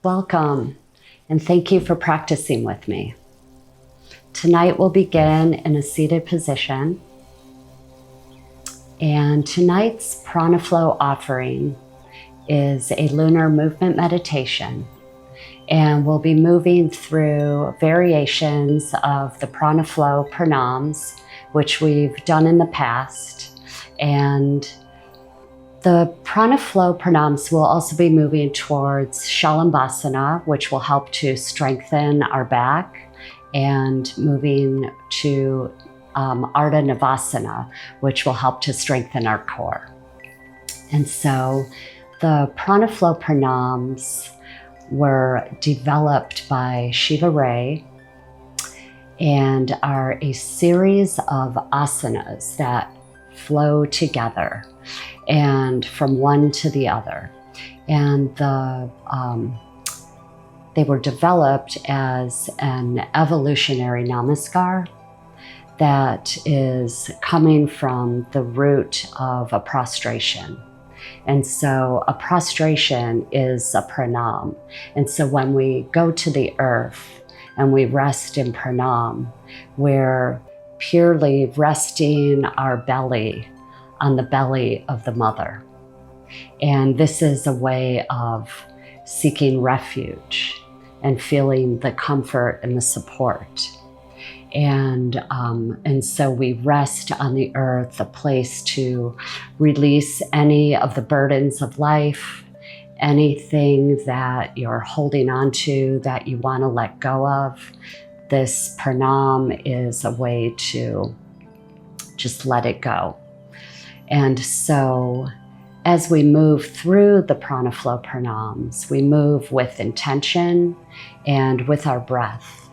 Welcome, and thank you for practicing with me. Tonight we'll begin in a seated position, and tonight's Prana Flow offering is a lunar movement meditation, and we'll be moving through variations of the Prana Flow Pranams, which we've done in the past, and the Prana Flow Pranams will also be moving towards salabhasana, which will help to strengthen our back, and moving to ardha navasana, which will help to strengthen our core. And so the Prana Flow Pranams were developed by Shiva Ray and are a series of asanas that flow together and from one to the other. And they were developed as an evolutionary namaskar that is coming from the root of a prostration. And so a prostration is a pranam. And so when we go to the earth and we rest in pranam, we're purely resting our belly on the belly of the mother. And this is a way of seeking refuge and feeling the comfort and the support. And so we rest on the earth, a place to release any of the burdens of life, anything that you're holding on to that you want to let go of. This pranam is a way to just let it go. And so as we move through the Prana Flow Pranams, we move with intention and with our breath,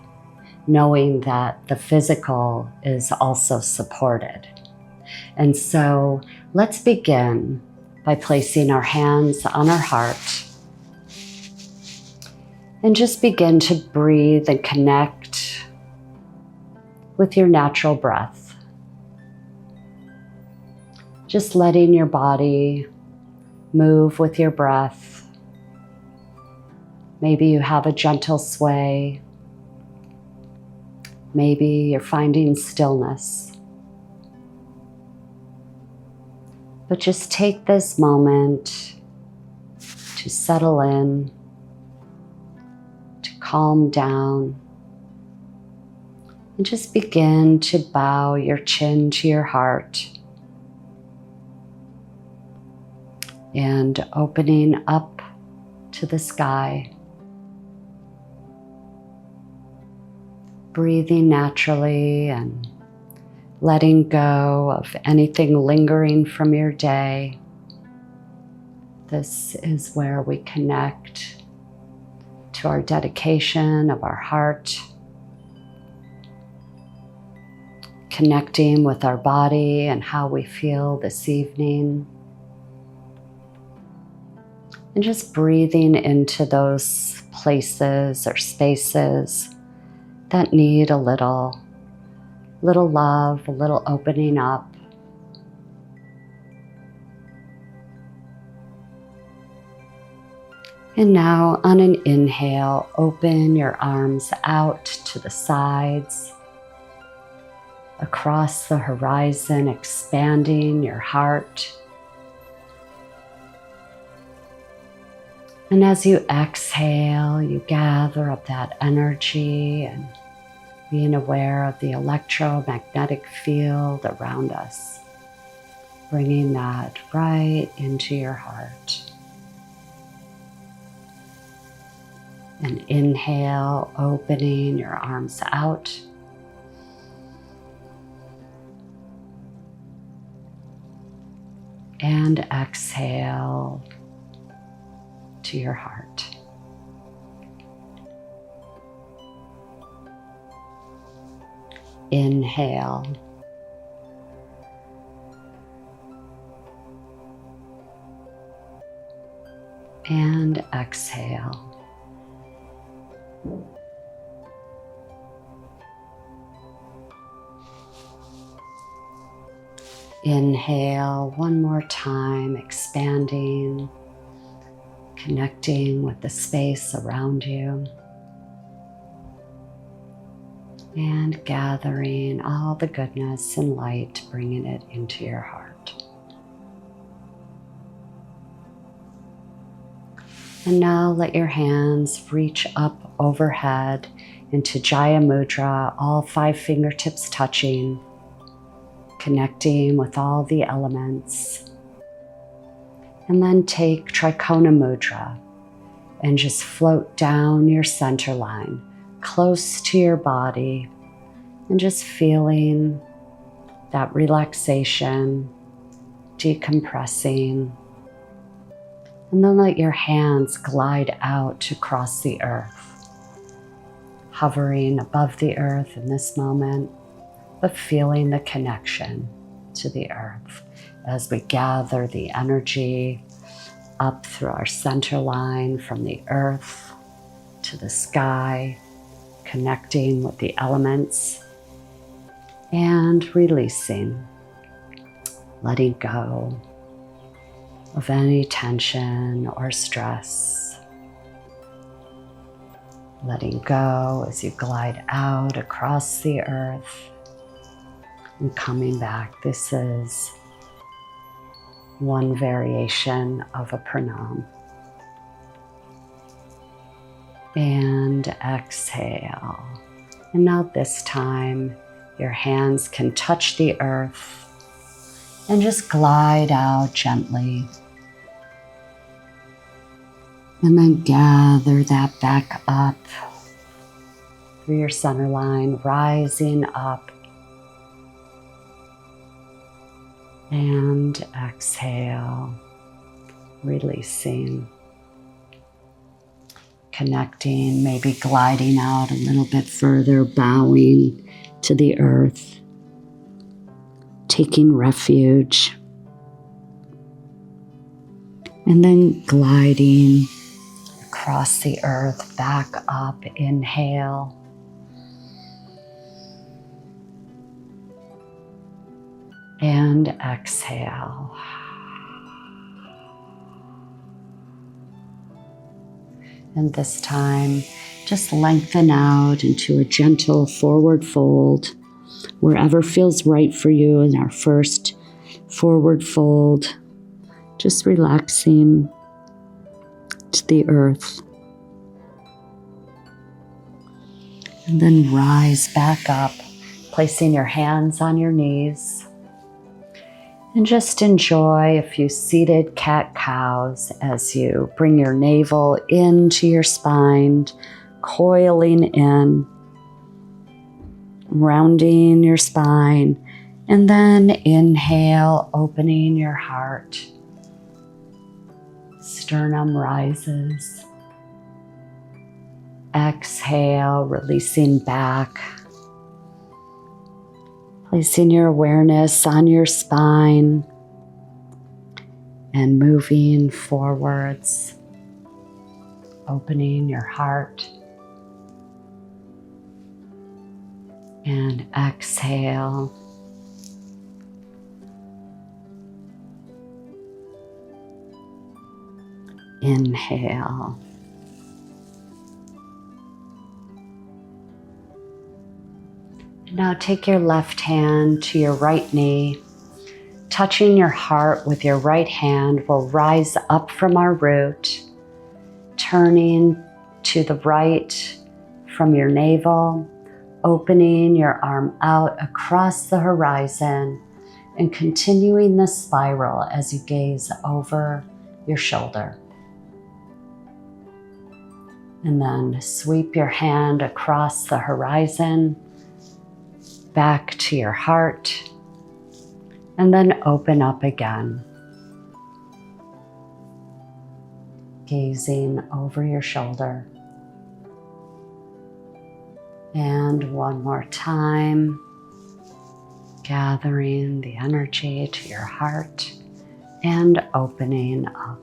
knowing that the physical is also supported. And so let's begin by placing our hands on our heart and just begin to breathe and connect with your natural breath. Just letting your body move with your breath. Maybe you have a gentle sway. Maybe you're finding stillness. But just take this moment to settle in, to calm down, and just begin to bow your chin to your heart. And opening up to the sky. Breathing naturally and letting go of anything lingering from your day. This is where we connect to our dedication of our heart, connecting with our body and how we feel this evening. And just breathing into those places or spaces that need a little love, a little opening up. And now on an inhale, open your arms out to the sides, across the horizon, expanding your heart. And as you exhale, you gather up that energy and being aware of the electromagnetic field around us, bringing that right into your heart. And inhale, opening your arms out. And exhale to your heart. Inhale. And exhale. Inhale one more time, expanding, connecting with the space around you, and gathering all the goodness and light, bringing it into your heart. And now let your hands reach up overhead into Jaya Mudra, all 5 fingertips touching, connecting with all the elements. And then take Trikona Mudra and just float down your center line, close to your body, and just feeling that relaxation, decompressing. And then let your hands glide out across the earth, hovering above the earth in this moment, but feeling the connection to the earth as we gather the energy up through our center line from the earth to the sky, connecting with the elements and releasing, letting go of any tension or stress. Letting go as you glide out across the earth and coming back. This is one variation of a pranam. And exhale. And now this time, your hands can touch the earth and just glide out gently. And then gather that back up through your center line, rising up. And exhale, releasing. Connecting, maybe gliding out a little bit further, bowing to the earth, taking refuge, and then gliding across the earth, back up, inhale, and exhale. And this time, just lengthen out into a gentle forward fold, wherever feels right for you in our first forward fold. Just relaxing to the earth. And then rise back up, placing your hands on your knees. And just enjoy a few seated cat-cows as you bring your navel into your spine, coiling in, rounding your spine, and then inhale, opening your heart. Sternum rises. Exhale, releasing back. Placing your awareness on your spine and moving forwards, opening your heart. And exhale. Inhale. Now take your left hand to your right knee. Touching your heart with your right hand, we'll rise up from our root, turning to the right from your navel, opening your arm out across the horizon and continuing the spiral as you gaze over your shoulder. And then sweep your hand across the horizon, back to your heart, and then open up again. Gazing over your shoulder. And one more time, gathering the energy to your heart and opening up.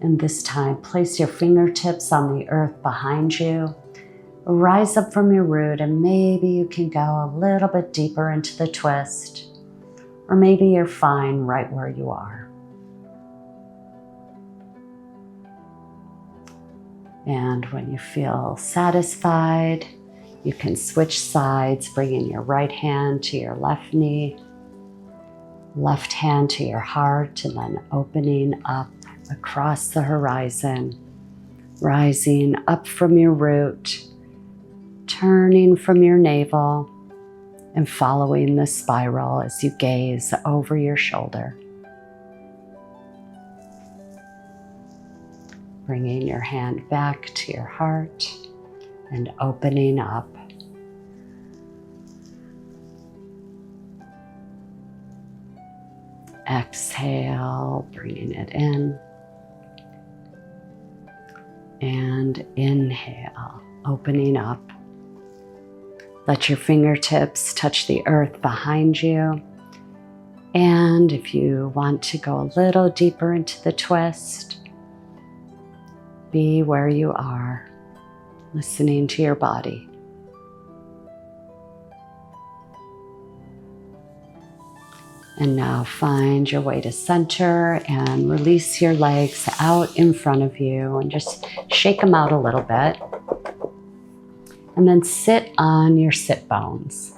And this time, place your fingertips on the earth behind you. Rise up from your root, and maybe you can go a little bit deeper into the twist, or maybe you're fine right where you are. And when you feel satisfied, you can switch sides, bringing your right hand to your left knee, left hand to your heart, and then opening up across the horizon, rising up from your root, turning from your navel, and following the spiral as you gaze over your shoulder. Bringing your hand back to your heart and opening up. Exhale, bringing it in. And inhale, opening up. Let your fingertips touch the earth behind you. And if you want to go a little deeper into the twist, be where you are, listening to your body. And now find your way to center and release your legs out in front of you and just shake them out a little bit. And then sit on your sit bones.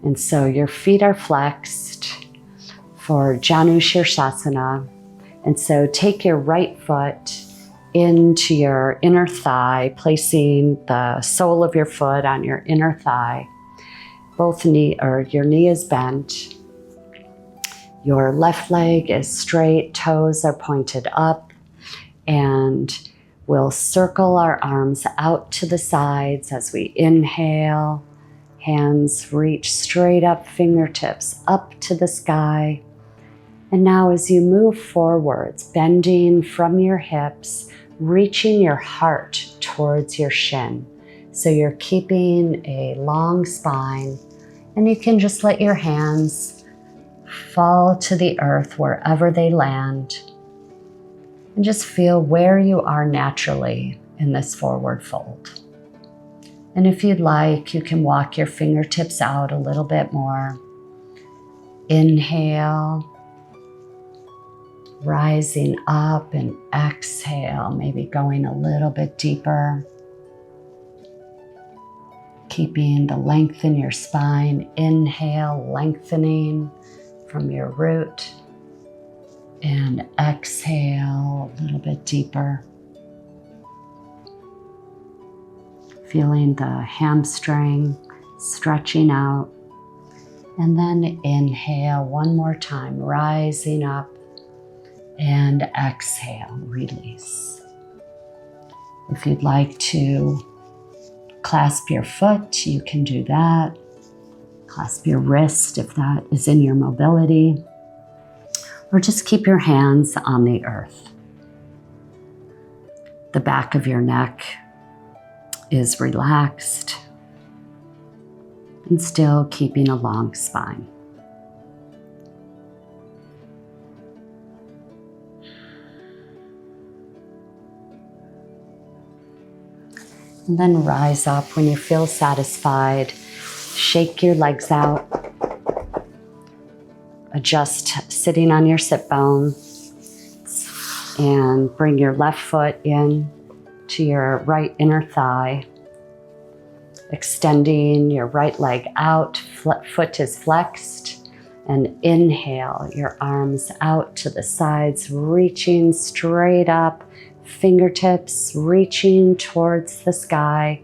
And so your feet are flexed for Janu Shirsasana. And so take your right foot into your inner thigh, placing the sole of your foot on your inner thigh. Your knee is bent. Your left leg is straight, toes are pointed up, and we'll circle our arms out to the sides as we inhale. Hands reach straight up, fingertips up to the sky. And now as you move forwards, bending from your hips, reaching your heart towards your shin. So you're keeping a long spine, and you can just let your hands fall to the earth wherever they land. And just feel where you are naturally in this forward fold. And if you'd like, you can walk your fingertips out a little bit more. Inhale. Rising up, and exhale, maybe going a little bit deeper. Keeping the length in your spine. Inhale, lengthening from your root. And exhale a little bit deeper. Feeling the hamstring stretching out. And then inhale one more time, rising up. And exhale, release. If you'd like to clasp your foot, you can do that. Clasp your wrist if that is in your mobility. Or just keep your hands on the earth. The back of your neck is relaxed and still keeping a long spine. And then rise up when you feel satisfied. Shake your legs out. Adjust sitting on your sit bone. And bring your left foot in to your right inner thigh. Extending your right leg out. Foot is flexed. And inhale your arms out to the sides, reaching straight up. Fingertips reaching towards the sky.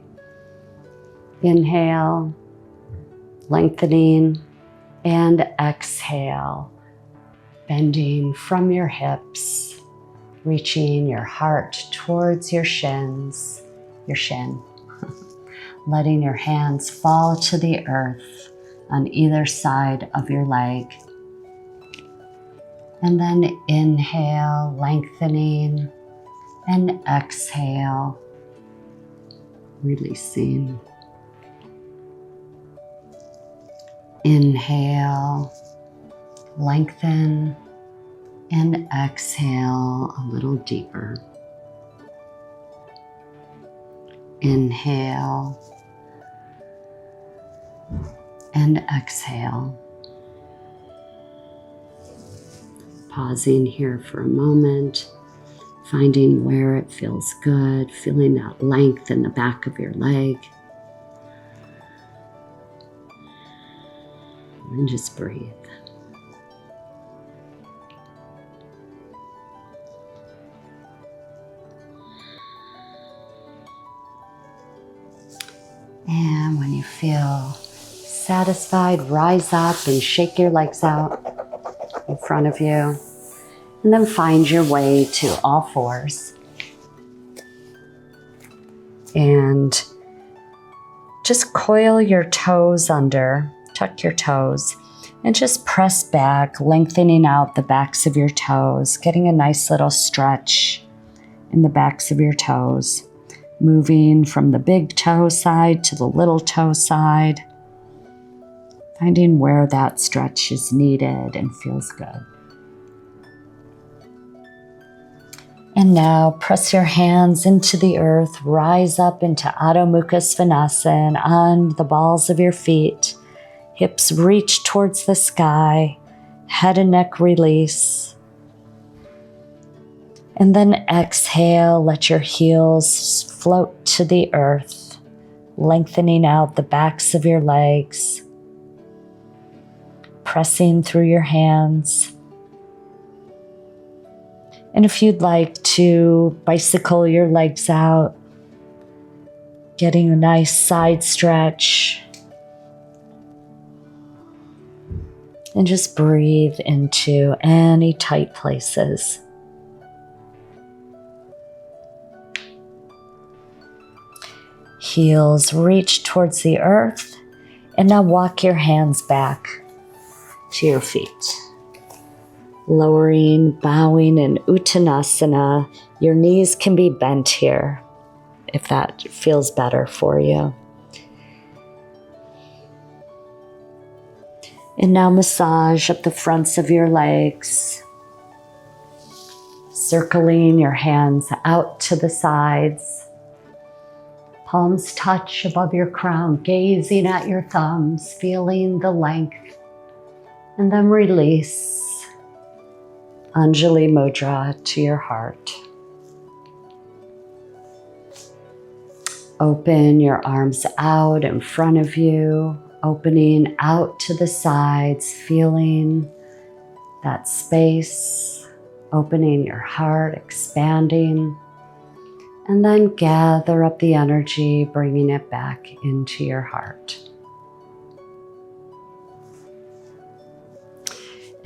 Inhale, lengthening, and exhale, bending from your hips, reaching your heart towards your shin, letting your hands fall to the earth on either side of your leg. And then inhale, lengthening, and exhale, releasing. Inhale, lengthen, and exhale a little deeper. Inhale, and exhale. Pausing here for a moment. finding where it feels good, feeling that length in the back of your leg. And just breathe. And when you feel satisfied, rise up and shake your legs out in front of you. And then find your way to all fours. And just coil your toes under, tuck your toes, and just press back, lengthening out the backs of your toes, getting a nice little stretch in the backs of your toes, moving from the big toe side to the little toe side, finding where that stretch is needed and feels good. And now press your hands into the earth, rise up into Adho Mukha Svanasana on the balls of your feet. Hips reach towards the sky, head and neck release. And then exhale, let your heels float to the earth, lengthening out the backs of your legs, pressing through your hands. And if you'd like to bicycle your legs out, getting a nice side stretch, and just breathe into any tight places. Heels reach towards the earth, and now walk your hands back to your feet. Lowering, bowing in Uttanasana. Your knees can be bent here if that feels better for you. And now massage up the fronts of your legs, circling your hands out to the sides. Palms touch above your crown, gazing at your thumbs, feeling the length. And then release. Anjali Mudra to your heart. Open your arms out in front of you, opening out to the sides, feeling that space, opening your heart, expanding, and then gather up the energy, bringing it back into your heart.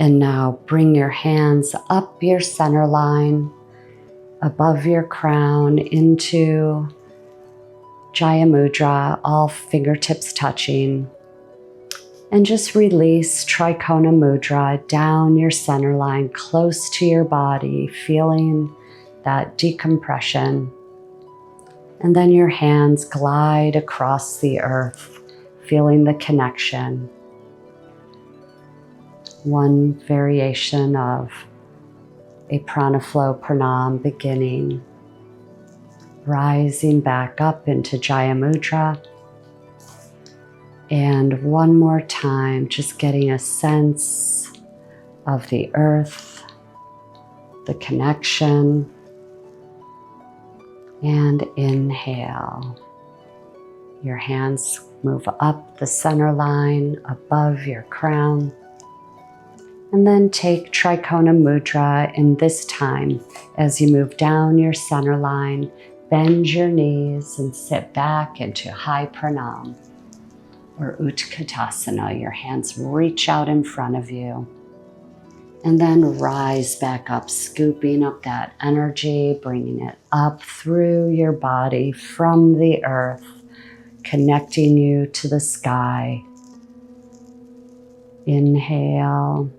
And now bring your hands up your center line, above your crown into Jaya Mudra, all fingertips touching. And just release Trikona Mudra down your center line, close to your body, feeling that decompression. And then your hands glide across the earth, feeling the connection. One variation of a prana flow pranam beginning, rising back up into Jaya Mudra. And one more time, just getting a sense of the earth, the connection. And inhale. Your hands move up the center line, above your crown. And then take Trikona Mudra, and this time, as you move down your center line, bend your knees and sit back into High Pranam or Utkatasana. Your hands reach out in front of you. And then rise back up, scooping up that energy, bringing it up through your body from the earth, connecting you to the sky. Inhale.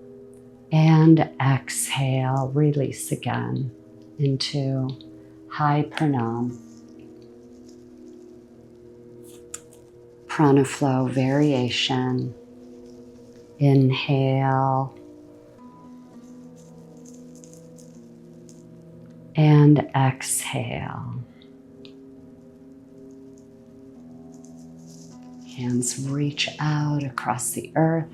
And exhale, release again into High Pranam. Prana flow variation. Inhale. And exhale. Hands reach out across the earth.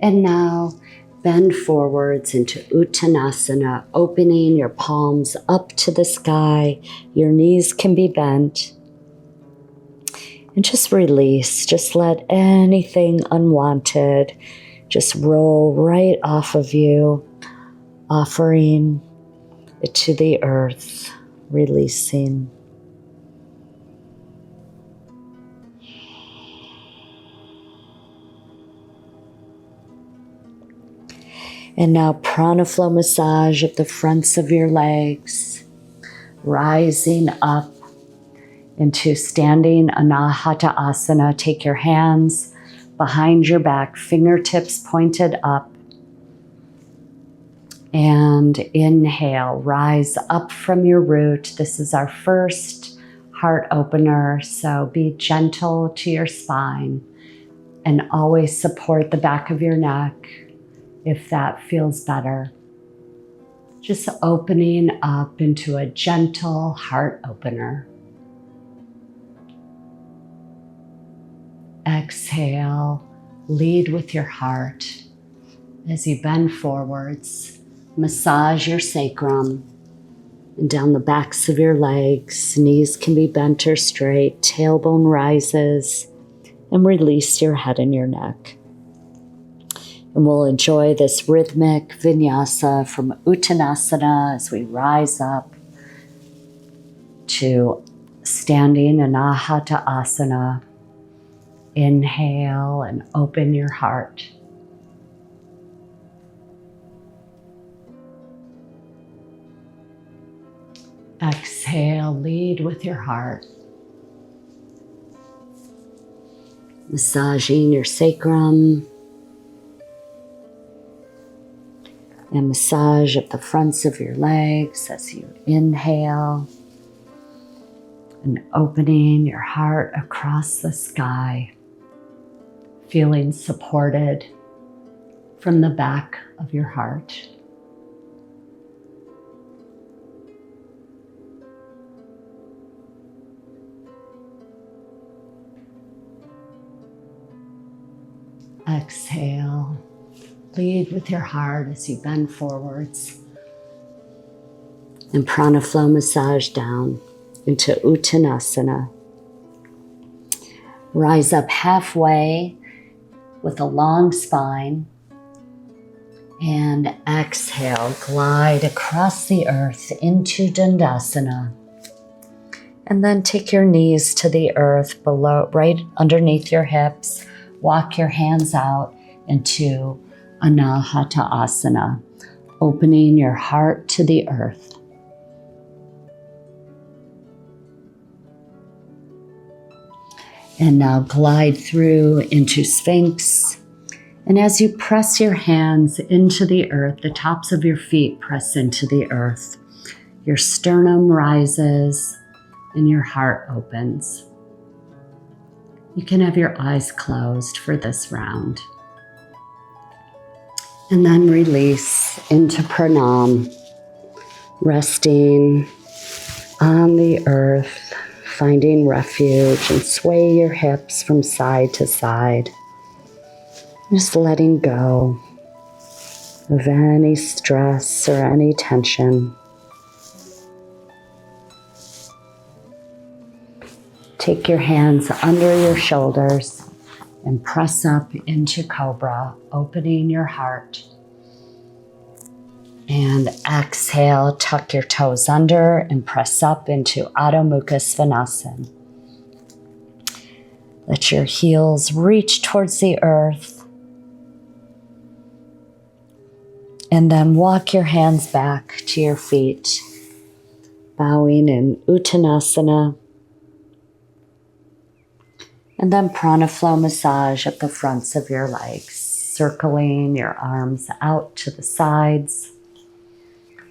And now bend forwards into Uttanasana, opening your palms up to the sky. Your knees can be bent. And just release. Just let anything unwanted just roll right off of you, offering it to the earth, releasing. And now prana flow massage of the fronts of your legs, rising up into standing anahata asana. Take your hands behind your back, fingertips pointed up. And inhale, rise up from your root. This is our first heart opener, so be gentle to your spine and always support the back of your neck if that feels better. Just opening up into a gentle heart opener. Exhale, lead with your heart as you bend forwards. Massage your sacrum and down the backs of your legs. Knees can be bent or straight. Tailbone rises, and release your head and your neck. And we'll enjoy this rhythmic vinyasa from Uttanasana as we rise up to standing anahata asana. Inhale and open your heart. Exhale, lead with your heart. Massaging your sacrum. And massage at the fronts of your legs as you inhale. And opening your heart across the sky. Feeling supported from the back of your heart. Exhale, lead with your heart as you bend forwards. And prana flow massage down into Uttanasana. Rise up halfway with a long spine. And exhale, glide across the earth into Dandasana. And then take your knees to the earth below, right underneath your hips. Walk your hands out into Anahata Asana, opening your heart to the earth. And now glide through into Sphinx. And as you press your hands into the earth, the tops of your feet press into the earth. Your sternum rises and your heart opens. You can have your eyes closed for this round. And then release into Pranam, resting on the earth, finding refuge, and sway your hips from side to side. Just letting go of any stress or any tension. Take your hands under your shoulders and press up into Cobra, opening your heart. And exhale, tuck your toes under and press up into Adho Mukha Svanasana. Let your heels reach towards the earth. And then walk your hands back to your feet, bowing in Uttanasana. And then prana flow massage at the fronts of your legs, circling your arms out to the sides.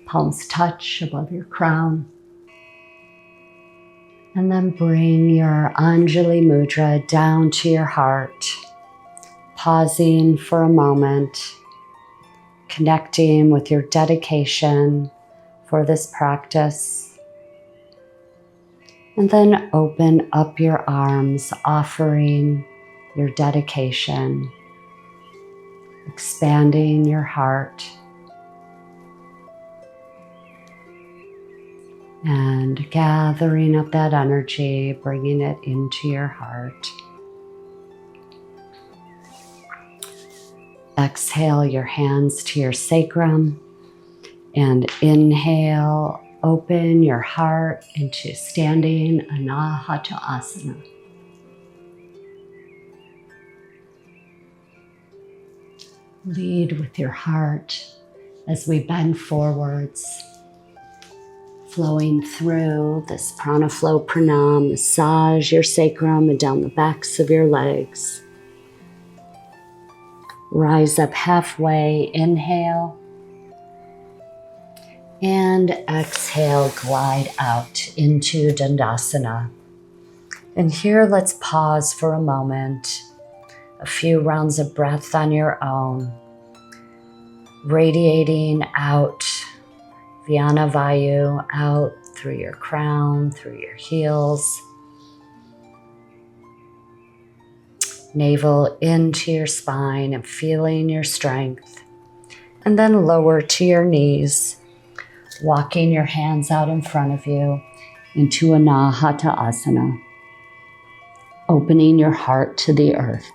Palms touch above your crown. And then bring your Anjali Mudra down to your heart, pausing for a moment, connecting with your dedication for this practice. And then open up your arms, offering your dedication. expanding your heart and gathering up that energy, bringing it into your heart. Exhale your hands to your sacrum and inhale, open your heart into standing Anahata. Lead with your heart as we bend forwards, flowing through this prana flow pranam. Massage your sacrum and down the backs of your legs. Rise up halfway, inhale, and exhale, glide out into Dandasana. And here let's pause for a moment, a few rounds of breath on your own, radiating out Vyana Vayu, out through your crown, through your heels, navel into your spine and feeling your strength, and then lower to your knees, walking your hands out in front of you into Anahata, opening your heart to the earth.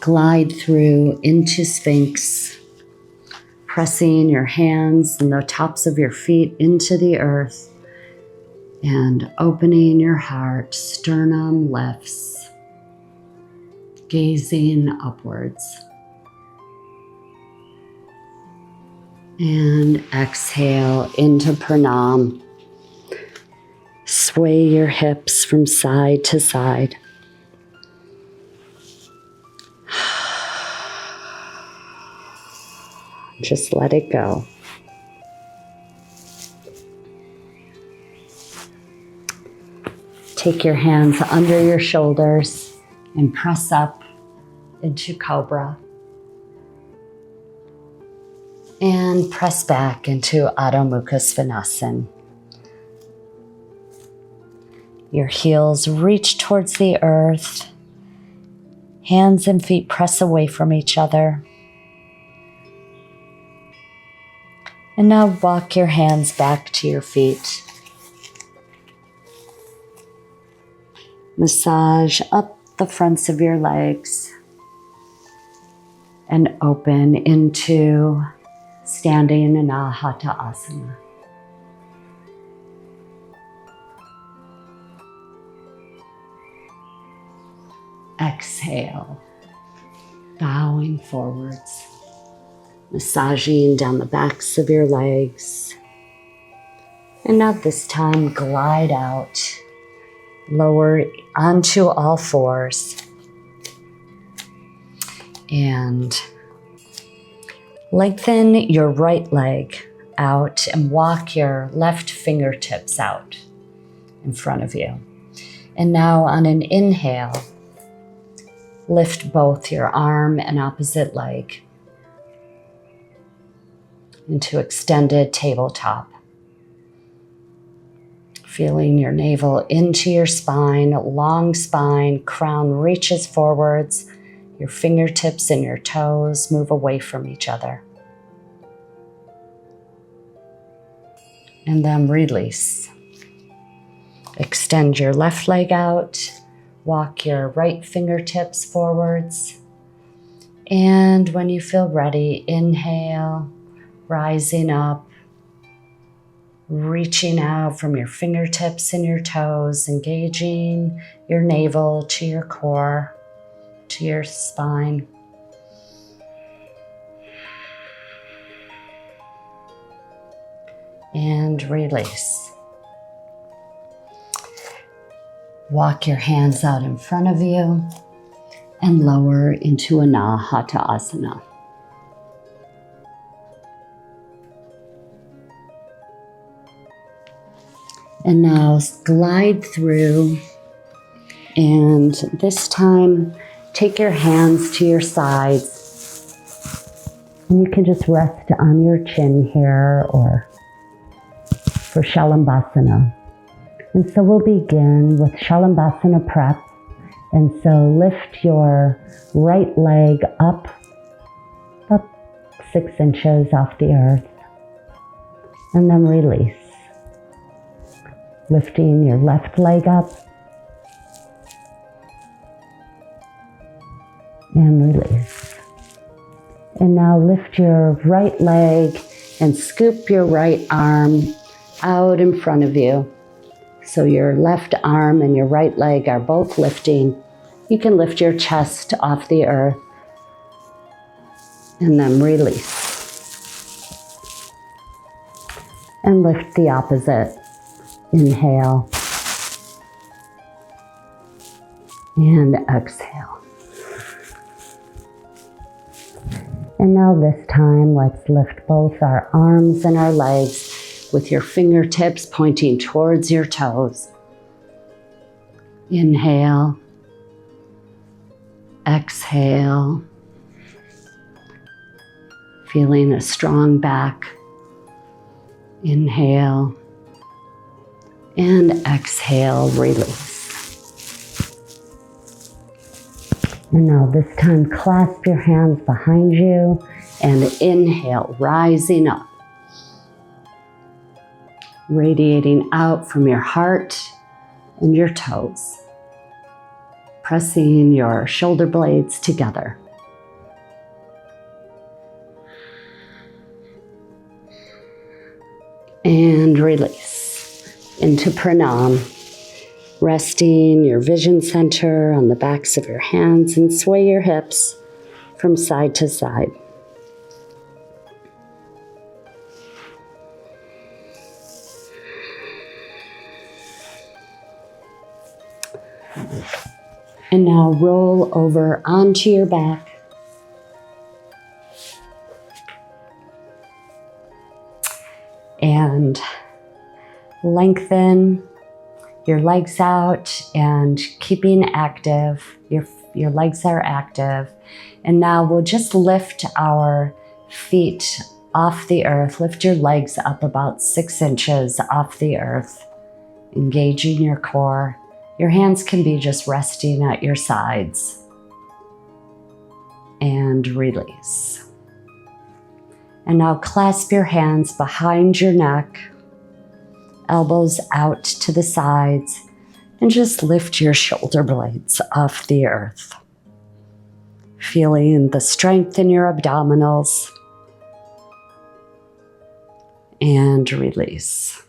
Glide through into Sphinx, pressing your hands and the tops of your feet into the earth and opening your heart. Sternum lifts, gazing upwards. And exhale into Pranam. Sway your hips from side to side. Just let it go. Take your hands under your shoulders and press up into Cobra. And press back into Adho Mukha Svanasana. Your heels reach towards the earth. Hands and feet press away from each other. And now walk your hands back to your feet. Massage up the fronts of your legs and open into standing Anahata. Exhale, bowing forwards, massaging down the backs of your legs. And now this time, glide out, lower onto all fours. And lengthen your right leg out and walk your left fingertips out in front of you. And now on an inhale, lift both your arm and opposite leg into extended tabletop. Feeling your navel into your spine, long spine, crown reaches forwards. Your fingertips and your toes move away from each other. And then release. Extend your left leg out. Walk your right fingertips forwards. And when you feel ready, inhale, rising up, reaching out from your fingertips and your toes, engaging your navel to your core, to your spine. And release. Walk your hands out in front of you and lower into Anahata. And now glide through, and this time take your hands to your sides. And you can just rest on your chin here or for Salabhasana. And so we'll begin with Salabhasana prep And so lift your right leg up about 6 inches off the earth, and then release. Lifting your left leg up and release. And now lift your right leg and scoop your right arm out in front of you. So your left arm and your right leg are both lifting. You can lift your chest off the earth and then release. And lift the opposite. Inhale and exhale. And now this time, let's lift both our arms and our legs with your fingertips pointing towards your toes. Inhale, exhale, feeling a strong back. Inhale and exhale, release. And now this time, clasp your hands behind you and inhale, rising up. Radiating out from your heart and your toes. Pressing your shoulder blades together. And release into Pranam, resting your vision center on the backs of your hands and sway your hips from side to side. And now roll over onto your back. And lengthen your legs out and keeping active. Your legs are active. And now we'll just lift our feet off the earth. Lift your legs up about 6 inches off the earth, engaging your core. Your hands can be just resting at your sides. And release. And now clasp your hands behind your neck, elbows out to the sides, and just lift your shoulder blades off the earth. Feeling the strength in your abdominals. And release.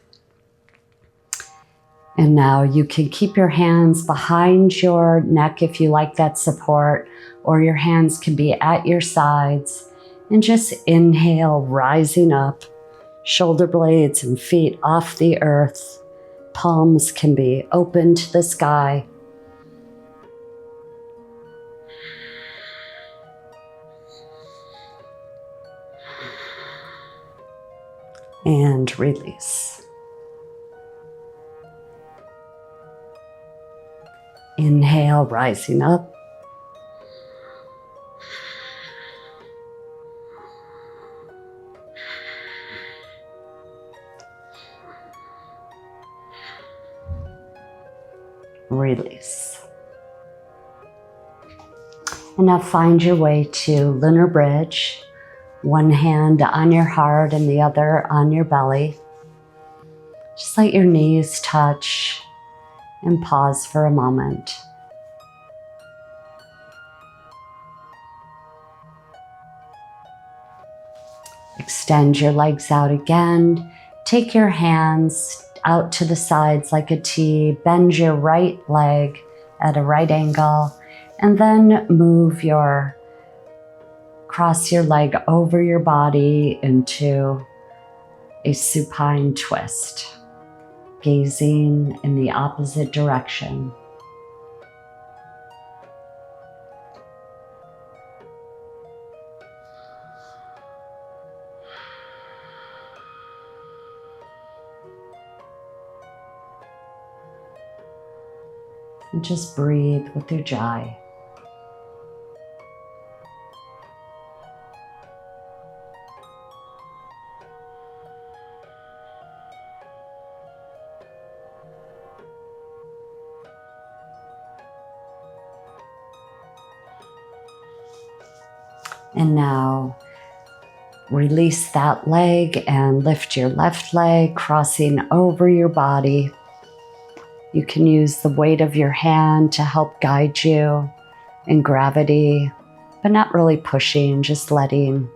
And now you can keep your hands behind your neck if you like that support, or your hands can be at your sides. And just inhale, rising up, shoulder blades and feet off the earth. Palms can be open to the sky. And release. Inhale, rising up. Release. And now find your way to Lunar Bridge. One hand on your heart and the other on your belly. Just let your knees touch and pause for a moment. Extend your legs out again. Take your hands out to the sides like a T. Bend your right leg at a right angle, and then cross your leg over your body into a supine twist, gazing in the opposite direction. And just breathe with your Ujjayi. And now release that leg and lift your left leg, crossing over your body. You can use the weight of your hand to help guide you in gravity, but not really pushing, just letting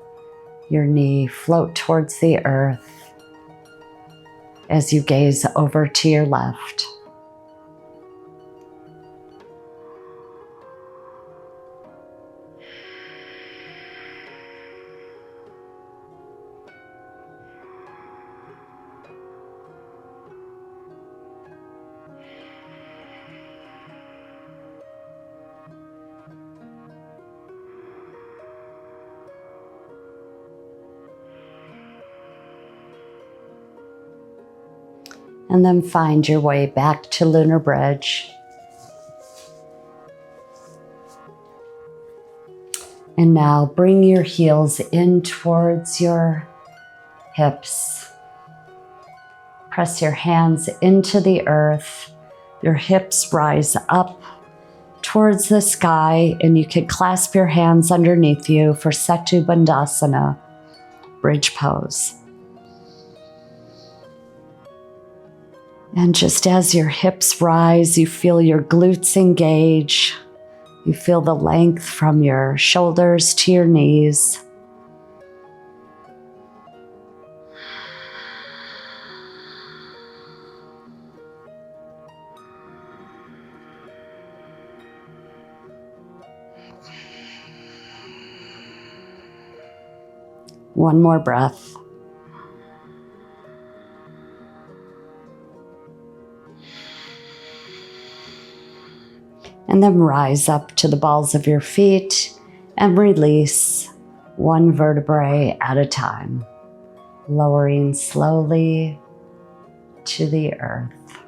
your knee float towards the earth as you gaze over to your left. And then find your way back to Lunar Bridge. And now bring your heels in towards your hips. Press your hands into the earth. Your hips rise up towards the sky, and you can clasp your hands underneath you for Setu Bandhasana, bridge pose. And just as your hips rise, you feel your glutes engage. You feel the length from your shoulders to your knees. One more breath. And then rise up to the balls of your feet and release one vertebrae at a time, lowering slowly to the earth.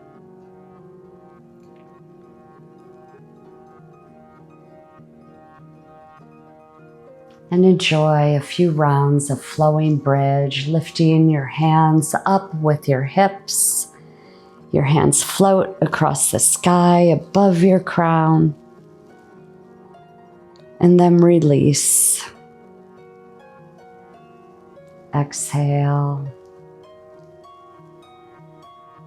And enjoy a few rounds of flowing bridge, lifting your hands up with your hips. Your hands float across the sky above your crown. And then release. Exhale.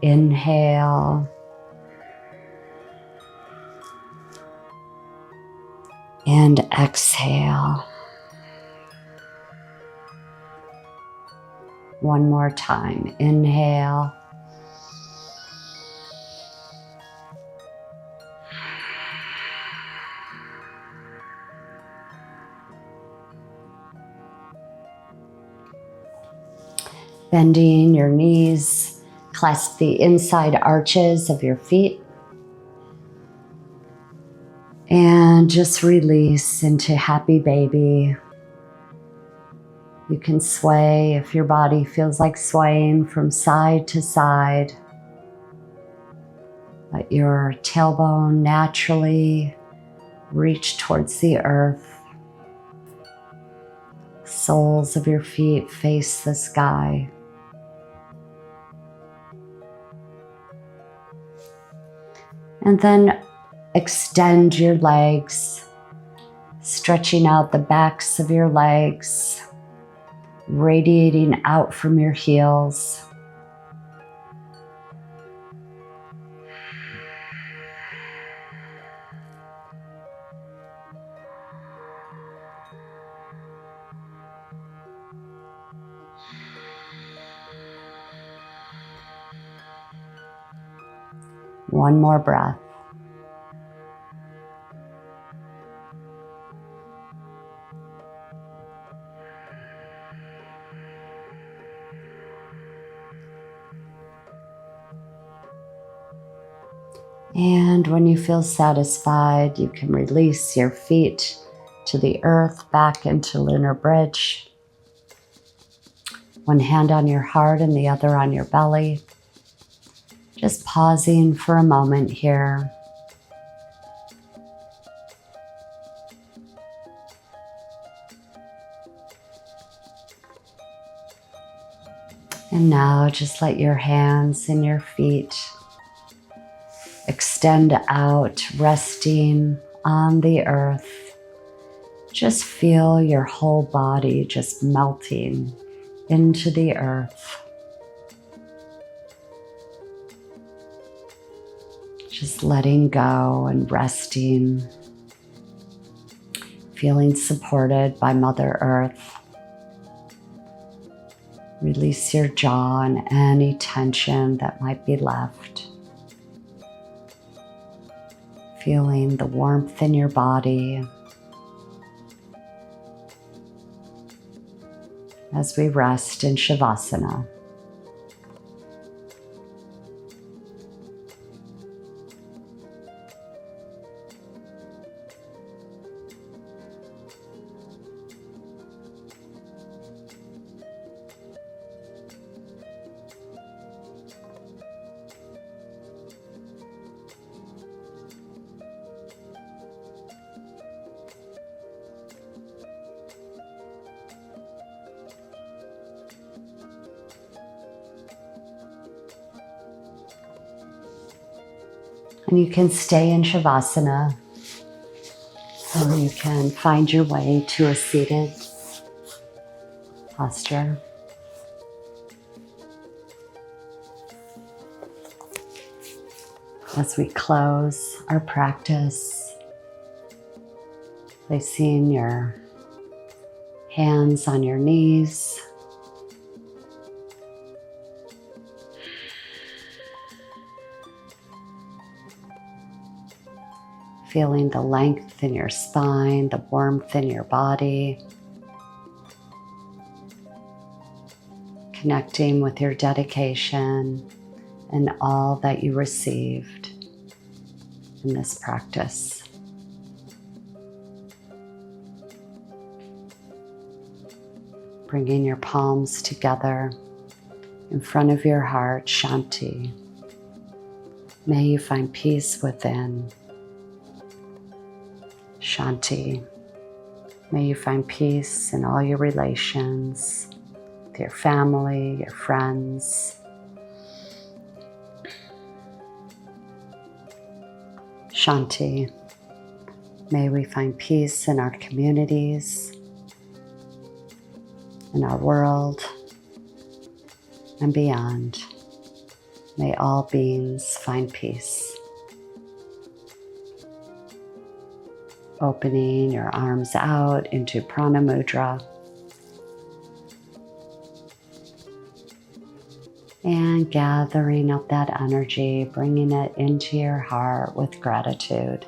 Inhale. And exhale. One more time. Inhale. Bending your knees, clasp the inside arches of your feet. And just release into happy baby. You can sway if your body feels like swaying from side to side. Let your tailbone naturally reach towards the earth. Soles of your feet face the sky. And then extend your legs, stretching out the backs of your legs, radiating out from your heels. One more breath. And when you feel satisfied, you can release your feet to the earth, back into Lunar Bridge. One hand on your heart and the other on your belly. Just pausing for a moment here. And now just let your hands and your feet extend out, resting on the earth, Just feel your whole body just melting into the earth. Just letting go and resting, feeling supported by Mother Earth. Release your jaw and any tension that might be left. Feeling the warmth in your body as we rest in Shavasana. And you can stay in Shavasana, or you can find your way to a seated posture. As we close our practice, placing your hands on your knees, feeling the length in your spine, the warmth in your body, connecting with your dedication and all that you received in this practice. Bringing your palms together in front of your heart, Shanti. May you find peace within. Shanti. May you find peace in all your relations, with your family, your friends. Shanti. May we find peace in our communities, in our world, and beyond. May all beings find peace. Opening your arms out into Prana Mudra. And gathering up that energy, bringing it into your heart with gratitude.